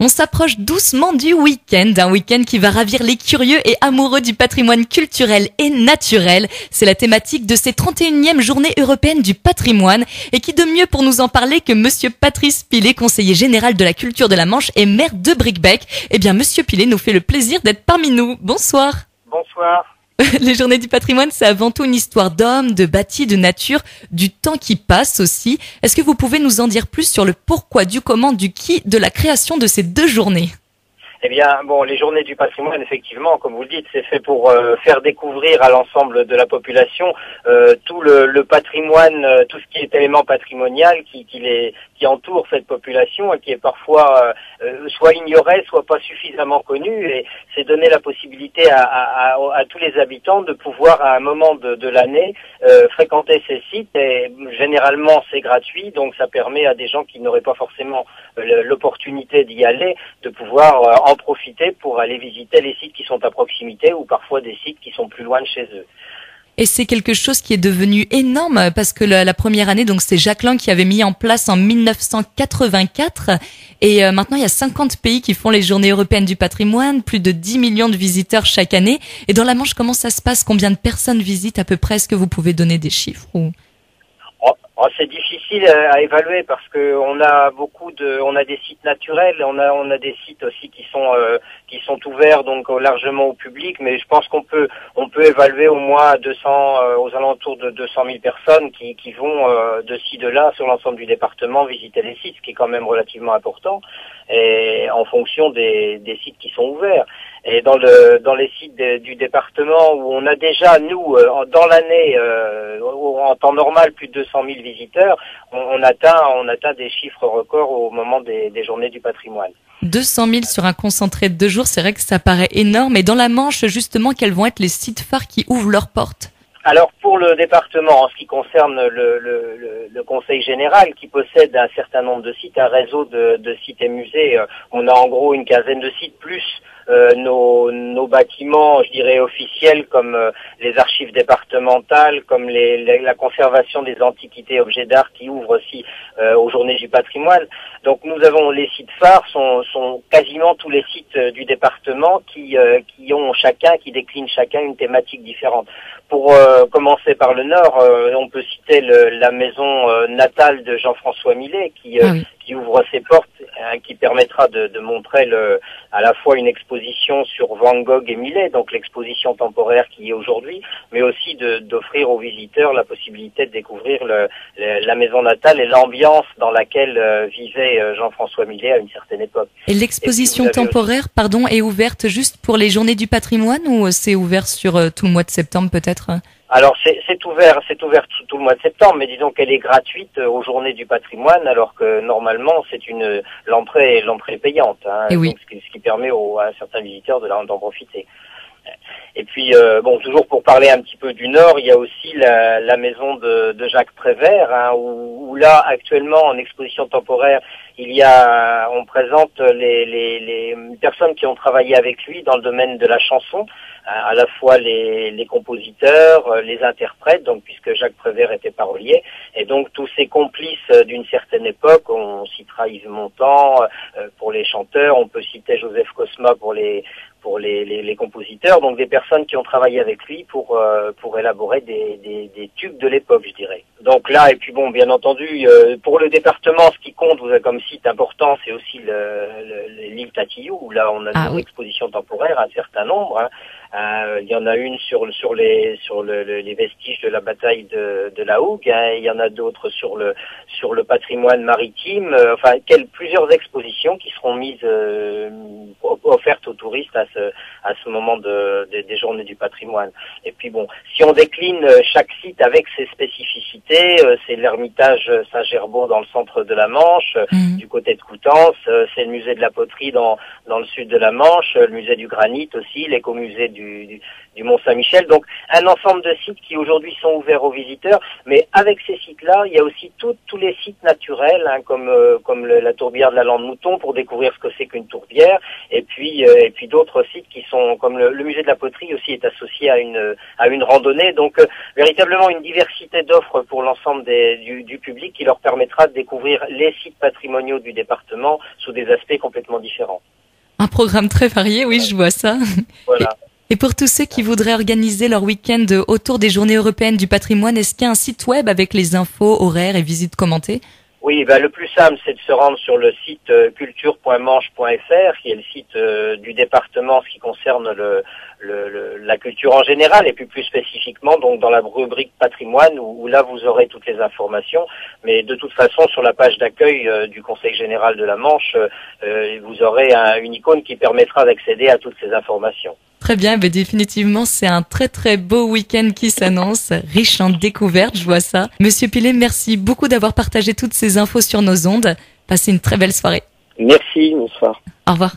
On s'approche doucement du week-end, un week-end qui va ravir les curieux et amoureux du patrimoine culturel et naturel. C'est la thématique de ces 31e journées européennes du patrimoine. Et qui de mieux pour nous en parler que Monsieur Patrice Pilet, conseiller général de la culture de la Manche et maire de Bricbec. Eh bien, Monsieur Pilet nous fait le plaisir d'être parmi nous. Bonsoir. Bonsoir. Les journées du patrimoine, c'est avant tout une histoire d'hommes, de bâtis, de nature, du temps qui passe aussi. Est-ce que vous pouvez nous en dire plus sur le pourquoi, du comment, du qui de la création de ces 2 journées ? Eh bien, bon, les journées du patrimoine, effectivement, comme vous le dites, c'est fait pour faire découvrir à l'ensemble de la population tout le patrimoine, tout ce qui est élément patrimonial qui entoure cette population et qui est parfois soit ignoré, soit pas suffisamment connu. Et c'est donner la possibilité à tous les habitants de pouvoir, à un moment de l'année, fréquenter ces sites. Et généralement, c'est gratuit, donc ça permet à des gens qui n'auraient pas forcément l'opportunité d'y aller de pouvoir en profiter pour aller visiter les sites qui sont à proximité ou parfois des sites qui sont plus loin de chez eux. Et c'est quelque chose qui est devenu énorme parce que la première année, donc c'est Jacques Lang qui avait mis en place en 1984 et maintenant il y a 50 pays qui font les journées européennes du patrimoine, plus de 10 millions de visiteurs chaque année. Et dans la Manche, comment ça se passe? Combien de personnes visitent à peu près? Est-ce que vous pouvez donner des chiffres ou... C'est difficile à évaluer parce que on a des sites naturels, on a des sites aussi qui sont ouverts donc largement au public, mais je pense qu'on peut évaluer au moins aux alentours de 200 000 personnes qui vont de ci de là sur l'ensemble du département visiter les sites, ce qui est quand même relativement important, et en fonction des sites qui sont ouverts. Et dans les sites du département où on a déjà, nous, dans l'année, en temps normal, plus de 200 000 visiteurs, on atteint des chiffres records au moment des journées du patrimoine. 200 000 sur un concentré de 2 jours, c'est vrai que ça paraît énorme. Et dans la Manche, justement, quels vont être les sites phares qui ouvrent leurs portes ? Alors pour le département, en ce qui concerne le conseil général qui possède un certain nombre de sites, un réseau de sites et musées, on a en gros une quinzaine de sites plus nos bâtiments, je dirais officiels, comme les archives départementales, comme la conservation des antiquités et objets d'art qui ouvrent aussi aux journées du patrimoine. Donc nous avons les sites phares, sont quasiment tous les sites du département qui déclinent chacun une thématique différente. Pour commencer par le nord, on peut citer la maison natale de Jean-François Millet qui ouvre ses portes, qui permettra de montrer à la fois une exposition sur Van Gogh et Millet, donc l'exposition temporaire qui est aujourd'hui, mais aussi d'offrir aux visiteurs la possibilité de découvrir la maison natale et l'ambiance dans laquelle vivait Jean-François Millet à une certaine époque. Et l'exposition temporaire, est ouverte juste pour les journées du patrimoine ou c'est ouvert sur tout le mois de septembre peut-être ? Alors c'est ouvert tout le mois de septembre, mais disons qu'elle est gratuite aux journées du patrimoine, alors que normalement l'entrée est payante, Et oui. Donc, ce qui permet à certains visiteurs d'en profiter. Et puis toujours pour parler un petit peu du Nord, il y a aussi la maison de Jacques Prévert, où là actuellement en exposition temporaire on présente les personnes qui ont travaillé avec lui dans le domaine de la chanson, à la fois les compositeurs, les interprètes, donc puisque Jacques Prévert était parolier, et donc tous ces complices d'une certaine époque. On citera Yves Montand pour les chanteurs, on peut citer Joseph Cosma pour les compositeurs, donc des personnes qui ont travaillé avec lui pour élaborer des tubes de l'époque, je dirais. Donc là, et puis bon, bien entendu, pour le département, ce qui compte comme site important, c'est aussi l'île Tatillou, où là on a une exposition temporaire, un certain nombre. Il y en a une sur les vestiges de la bataille de la Hougue, il y en a d'autres sur le patrimoine maritime, plusieurs expositions qui seront mises offertes aux touristes à ce moment des journées du patrimoine. Et puis bon, si on décline chaque site avec ses spécificités, c'est l'Ermitage Saint-Gerbaud dans le centre de la Manche, du côté de Coutances, c'est le musée de la poterie dans le sud de la Manche, le musée du granit aussi, l'écomusée du Mont-Saint-Michel. Donc un ensemble de sites qui aujourd'hui sont ouverts aux visiteurs, mais avec ces sites-là, il y a aussi tous les sites naturels, comme la tourbière de la Lande-Mouton pour découvrir ce que c'est qu'une tourbière. et puis d'autres sites qui sont comme le musée de la poterie aussi est associé à une randonnée. Donc véritablement une diversité d'offres pour l'ensemble du public qui leur permettra de découvrir les sites patrimoniaux du département sous des aspects complètement différents. Un programme très varié, oui, je vois ça. Voilà. Et pour tous ceux qui voudraient organiser leur week-end autour des Journées européennes du patrimoine, est-ce qu'il y a un site web avec les infos, horaires et visites commentées? Oui, le plus simple, c'est de se rendre sur le site culture.manche.fr, qui est le site du département, ce qui concerne la culture en général, et puis plus spécifiquement, donc dans la rubrique patrimoine, où là vous aurez toutes les informations. Mais de toute façon, sur la page d'accueil du Conseil général de la Manche, vous aurez une icône qui permettra d'accéder à toutes ces informations. Très bien, définitivement, c'est un très très beau week-end qui s'annonce, riche en découvertes, je vois ça. Monsieur Pilet, merci beaucoup d'avoir partagé toutes ces infos sur nos ondes. Passez une très belle soirée. Merci, bonsoir. Au revoir.